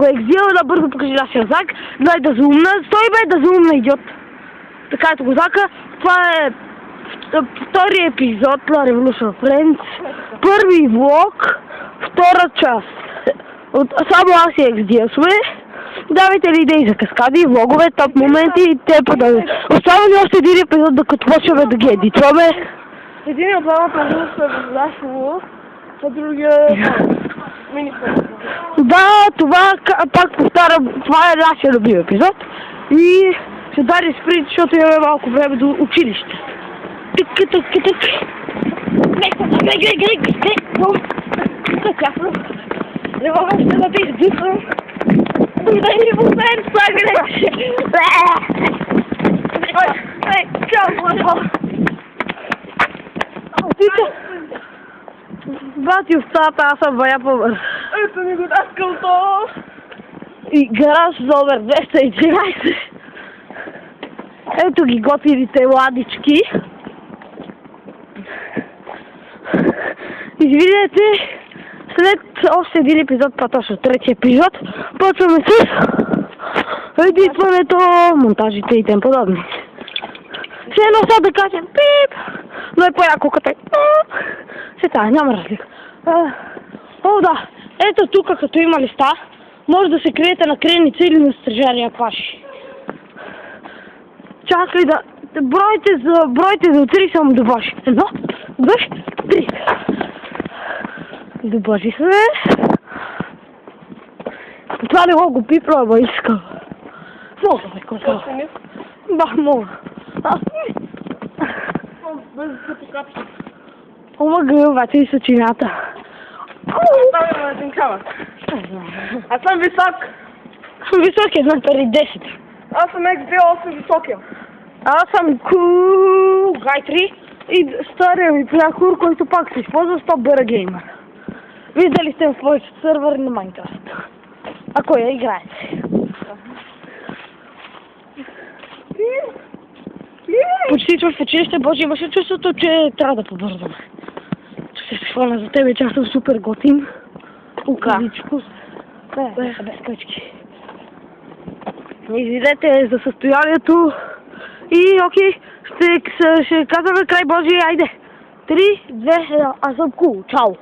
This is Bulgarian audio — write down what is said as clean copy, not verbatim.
го е взел, да бързо покажи нашия знак. Дай да зумна. Стой бе, да зумна, идиот. Така ето го знака. Това е втори епизод на Revolution Friends. Първи влог, втора част. Само аз и XD сме. Давайте ли идеи за каскади, влогове, топ моменти и те подобни. Остава ли още един епизод, докато почваме да ги едитваме? Един от двамата влог е зашло, а другия мини-фон. Да, това пак повтарям, това е нашия любим епизод. И ще даде спринт, защото имаме малко време до училище. Тък. Не мога ще да те издисвам. Да ни момент слагане. Чао, Бати устата, аз съм бая по-бърз. ето ми го даскалто. И гараж номер 213. Ето ги готвилите ладички. Извинете, след още един епизод, по-точно трети епизод, почваме с едитването, монтажите и тем подобни. Все едно сега да кажем пип, но е по-яко като е все тая, няма разлика. О, да, ето тук като има листа, може да се криете на креница или на стражария плаши. Чакай да... Бройте за утре само до ваши. 1, 2, 3. Добъжи се. Това не го пипла, ама искам. Мога ме косва. Бах, мога. Без да се покача. Ома гълбата и сочината. Там има един камък. Аз съм висок. Висок е метър и 10. Аз съм XD8 високия. Аз съм Гай 3 и стария ми приятел, който пак се използва с Top Gamer. Виждали сте в повечето сървъри на Minecraft. Ако я играете. Почти в училище, Боже, имаше чувството, че трябва да побързаме. Че се хвана за тебе, че аз съм супер готин. Указичко. Без качки. Извинете за състоянието. И окей, ще казваме край, Боже, айде. 3, 2, 1, аз съм кул. Чао.